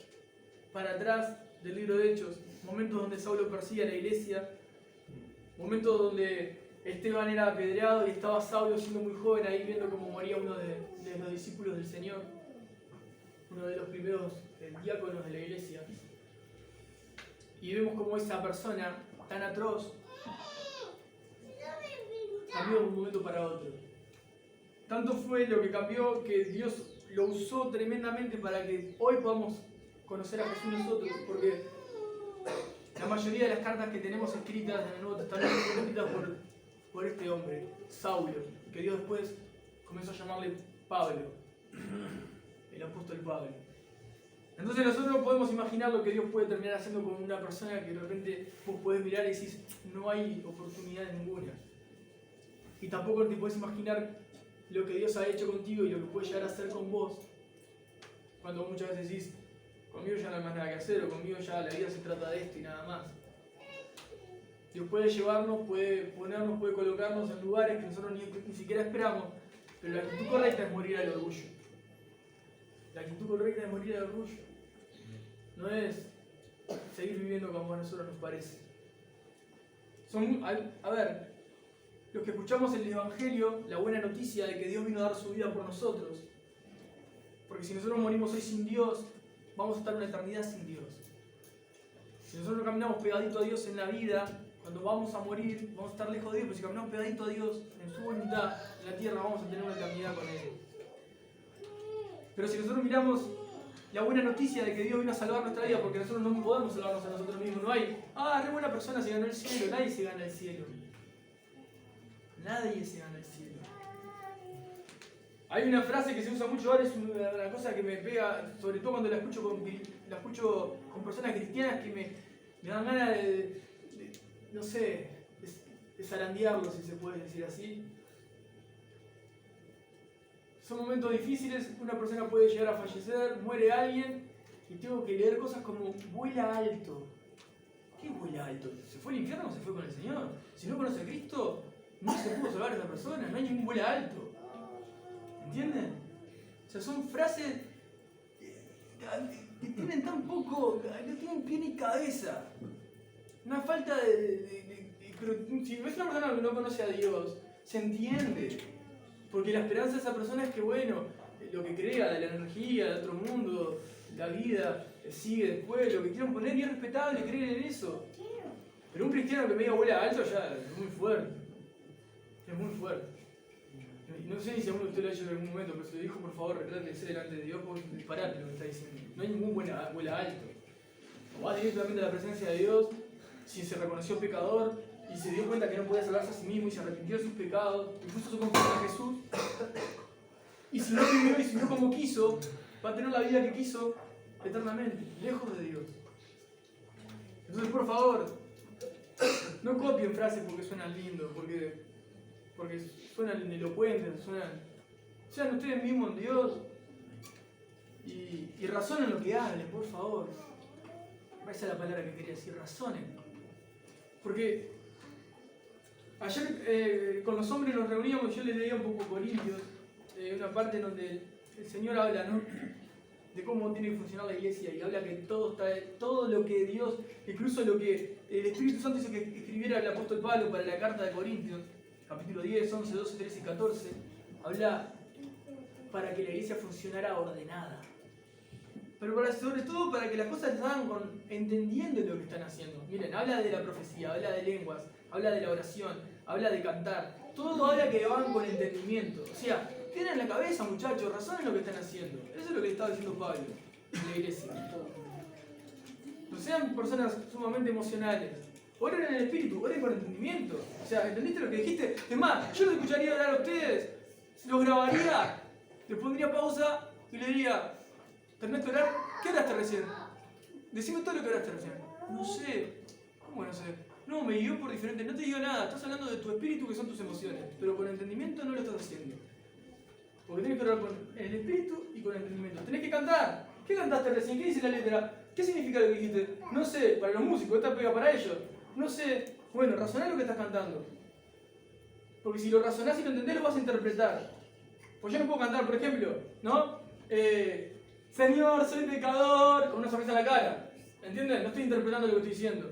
para atrás del libro de Hechos momentos donde Saulo persigue a la iglesia, momentos donde Esteban era apedreado y estaba Saulo siendo muy joven ahí viendo cómo moría uno de los discípulos del Señor, uno de los primeros diáconos de la iglesia. Y vemos cómo esa persona tan atroz cambió de un momento para otro. Tanto fue lo que cambió que Dios lo usó tremendamente para que hoy podamos conocer a Jesús nosotros, porque la mayoría de las cartas que tenemos escritas en el Nuevo Testamento fueron escritas por este hombre, Saulo, que Dios después comenzó a llamarle Pablo, el apóstol Pablo. Entonces nosotros podemos imaginar lo que Dios puede terminar haciendo con una persona que de repente vos podés mirar y decís, no hay oportunidad ninguna. Y tampoco te podés imaginar lo que Dios ha hecho contigo y lo que puede llegar a hacer con vos. Cuando muchas veces decís, conmigo ya no hay más nada que hacer, o conmigo ya la vida se trata de esto y nada más. Dios puede llevarnos, puede ponernos, puede colocarnos en lugares que nosotros ni siquiera esperamos, pero la actitud correcta es morir al orgullo. La actitud correcta es morir al orgullo. No es seguir viviendo como a nosotros nos parece. A ver, los que escuchamos el Evangelio, la buena noticia de que Dios vino a dar su vida por nosotros, Porque si nosotros morimos hoy sin Dios, vamos a estar una eternidad sin Dios. Si nosotros no caminamos pegadito a Dios en la vida, cuando vamos a morir, vamos a estar lejos de Dios, pero si caminamos pegadito a Dios en su voluntad, en la tierra, vamos a tener una eternidad con Él. Pero si nosotros miramos la buena noticia de que Dios vino a salvar nuestra vida, porque nosotros no podemos salvarnos a nosotros mismos, no hay, re buena persona se ganó el cielo, nadie se gana el cielo. Nadie se gana el cielo. Hay una frase que se usa mucho ahora, es una cosa que me pega, sobre todo cuando la escucho con personas cristianas que me dan ganas de no sé, de zarandearlo, si se puede decir así. Son momentos difíciles, una persona puede llegar a fallecer, muere alguien y tengo que leer cosas como vuela alto. ¿Qué vuela alto? ¿Se fue al infierno o se fue con el Señor? Si no conoce a Cristo, no se pudo salvar a esa persona, no hay ningún vuela alto. ¿Entienden? O sea, son frases que tienen tan poco, no tienen pie ni cabeza. Una falta pero si ves una persona que no conoce a Dios, se entiende. Porque la esperanza de esa persona es que, bueno, lo que crea de la energía, del otro mundo, la vida, sigue después, lo que quieran poner, y es respetable creer en eso. Pero un cristiano que me diga vuela alto ya es muy fuerte. Es muy fuerte. No sé si alguno de ustedes lo ha hecho en algún momento, pero si lo dijo, por favor, retrátese delante de Dios porque es disparate lo que está diciendo. No hay ningún vuela alto. O va directamente a la presencia de Dios, si se reconoció pecador y se dio cuenta que no podía salvarse a sí mismo y se arrepintió de sus pecados, y puso su confianza en Jesús, y si no vivió y si no como quiso, va a tener la vida que quiso eternamente, lejos de Dios. Entonces, por favor, no copien frases porque suenan lindos, porque suenan elocuentes, sean ustedes mismos en Dios y razonen lo que hablen, por favor. Esa es la palabra que quería decir, razonen. Porque ayer con los hombres nos reuníamos y yo les leía un poco Corintios, una parte en donde el Señor habla, ¿no?, de cómo tiene que funcionar la iglesia, y habla que todo lo que Dios, incluso lo que el Espíritu Santo hizo que escribiera el apóstol Pablo para la carta de Corintios, capítulo 10, 11, 12, 13 y 14, habla para que la iglesia funcionara ordenada. Pero sobre todo para que las cosas se hagan entendiendo lo que están haciendo. Miren, habla de la profecía, habla de lenguas, habla de la oración, habla de cantar. Todo habla que van con entendimiento. O sea, tienen en la cabeza, muchachos, razonen lo que están haciendo. Eso es lo que le estaba diciendo Pablo en la iglesia. No sean personas sumamente emocionales. Oren en el espíritu, oren con entendimiento. O sea, ¿entendiste lo que dijiste? Es más, yo los escucharía hablar a ustedes, los grabaría, les pondría pausa y les diría: ¿terminaste de orar? ¿Qué oraste recién? Decime todo lo que oraste recién. No sé. ¿Cómo no sé? No, me guió por diferente. No te digo nada. Estás hablando de tu espíritu, que son tus emociones. Pero con entendimiento no lo estás haciendo. Porque tienes que orar con el espíritu y con entendimiento. Tenés que cantar. ¿Qué cantaste recién? ¿Qué dice la letra? ¿Qué significa lo que dijiste? No sé. Para los músicos, esta pega para ellos. No sé. Bueno, razoná lo que estás cantando. Porque si lo razonás y lo entendés, lo vas a interpretar. Pues yo no puedo cantar, por ejemplo, ¿no? Señor, soy pecador, con una sonrisa en la cara. ¿Entienden? No estoy interpretando lo que estoy diciendo.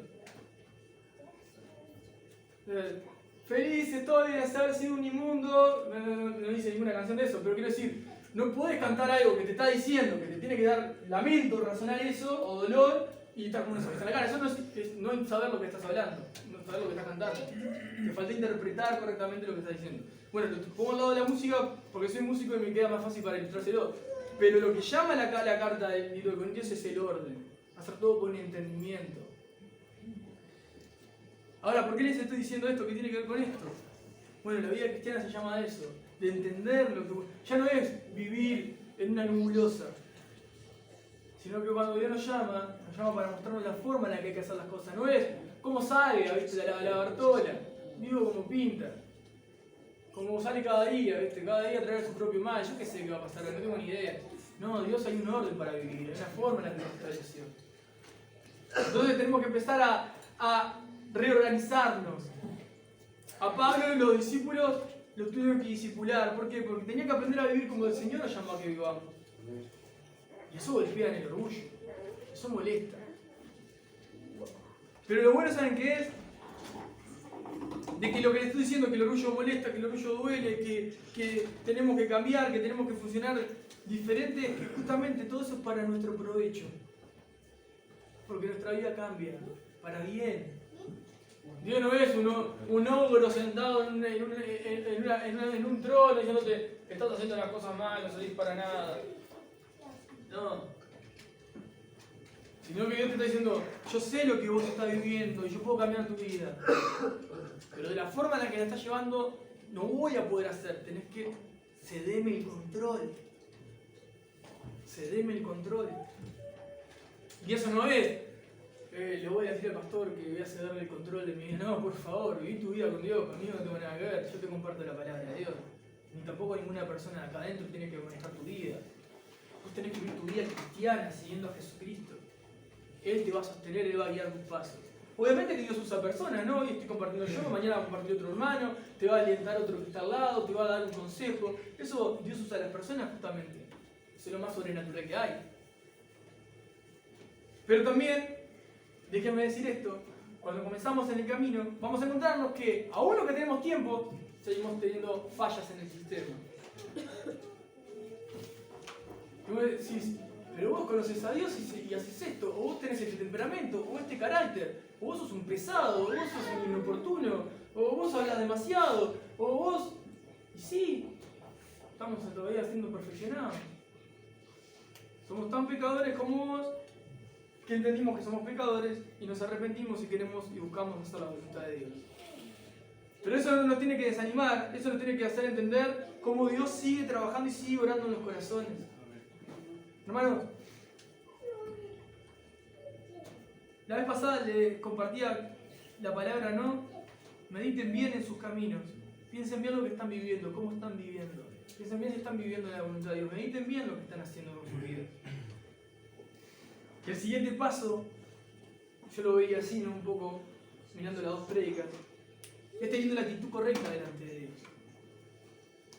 Feliz estoy de haber sido un inmundo. No dice ninguna canción de eso, pero quiero decir, no puedes cantar algo que te está diciendo, que te tiene que dar lamento, razonar eso, o dolor, y estar con una sonrisa en la cara. Eso no es saber lo que estás hablando, no es saber lo que estás cantando. Te falta interpretar correctamente lo que estás diciendo. Bueno, lo pongo al lado de la música porque soy músico y me queda más fácil para ilustrárselo. Pero lo que llama la carta del libro de Corintios es el orden. Hacer todo con entendimiento. Ahora, ¿por qué les estoy diciendo esto? ¿Qué tiene que ver con esto? Bueno, la vida cristiana se llama eso. De entender lo que... Ya no es vivir en una nebulosa. Sino que cuando Dios nos llama para mostrarnos la forma en la que hay que hacer las cosas. No es cómo sale, ¿viste? La Bartola. Vivo como pinta. Como sale cada día, ¿viste? Cada día traer su propio mal. Yo qué sé qué va a pasar, no tengo ni idea. No, Dios hay un orden para vivir, hay una forma en la que nos estableció. Entonces tenemos que empezar a reorganizarnos. A Pablo y los discípulos los tuvieron que discipular. ¿Por qué? Porque tenía que aprender a vivir como el Señor nos llamó a que vivamos. Y eso golpea en el orgullo. Eso molesta. Pero lo bueno, ¿saben qué es? de que lo que le estoy diciendo, que el orgullo molesta, que el orgullo duele, que tenemos que cambiar, que tenemos que funcionar diferente, que justamente todo eso es para nuestro provecho. Porque nuestra vida cambia, para bien. Dios no es un ogro sentado en un trono diciéndote, estás haciendo las cosas mal, no servís para nada. No. Sino que Dios te está diciendo, yo sé lo que vos estás viviendo y yo puedo cambiar tu vida. Pero de la forma en la que la estás llevando, no voy a poder hacer. Tenés que cedeme el control. Cedeme el control. Y eso no es, le voy a decir al pastor que voy a cederle el control de mi vida. No, por favor, viví tu vida con Dios, conmigo no tengo nada que ver. Yo te comparto la palabra de Dios. Ni tampoco ninguna persona acá adentro tiene que manejar tu vida. Vos tenés que vivir tu vida cristiana siguiendo a Jesucristo. Él te va a sostener, Él va a guiar tus pasos. Obviamente que Dios usa personas, ¿no? Hoy estoy compartiendo yo, mañana va a compartir otro hermano, te va a alientar otro que está al lado, te va a dar un consejo. Eso Dios usa a las personas justamente. Eso es lo más sobrenatural que hay. Pero también, déjenme decir esto, cuando comenzamos en el camino, vamos a encontrarnos que, aún lo que tenemos tiempo, seguimos teniendo fallas en el sistema. Y vos decís, pero vos conoces a Dios y haces esto, o vos tenés este temperamento, o este carácter, o vos sos un pesado, o vos sos un inoportuno, o vos hablas demasiado, o vos... Y sí, estamos todavía siendo perfeccionados. Somos tan pecadores como vos, que entendimos que somos pecadores y nos arrepentimos y queremos y buscamos hacer la voluntad de Dios. Pero eso no nos tiene que desanimar, eso nos tiene que hacer entender cómo Dios sigue trabajando y sigue orando en los corazones. Hermanos, la vez pasada le compartía la palabra, ¿no? Mediten bien en sus caminos, piensen bien lo que están viviendo, cómo están viviendo. Piensen bien si están viviendo la voluntad de Dios, mediten bien lo que están haciendo con su vida. Y el siguiente paso, yo lo veía así, ¿no? Un poco mirando las dos prédicas, es teniendo la actitud correcta delante de Dios.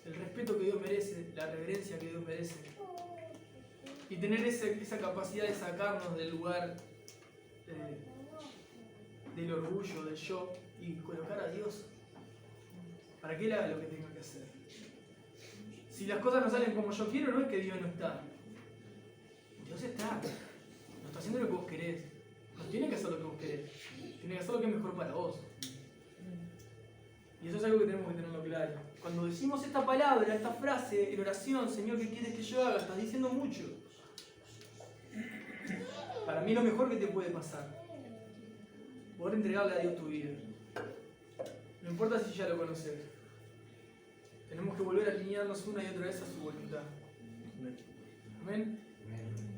El respeto que Dios merece, la reverencia que Dios merece. Y tener esa capacidad de sacarnos del lugar del orgullo, del yo, y colocar a Dios para que Él haga lo que tenga que hacer. Si las cosas no salen como yo quiero, no es que Dios no está. Dios está. No está haciendo lo que vos querés. No tiene que hacer lo que vos querés. Tiene que hacer lo que es mejor para vos. Y eso es algo que tenemos que tenerlo claro. Cuando decimos esta palabra, esta frase en oración, Señor, ¿qué quieres que yo haga? Estás diciendo mucho. Para mí lo mejor que te puede pasar. Poder entregarle a Dios tu vida. No importa si ya lo conoces. Tenemos que volver a alinearnos una y otra vez a su voluntad. Amén.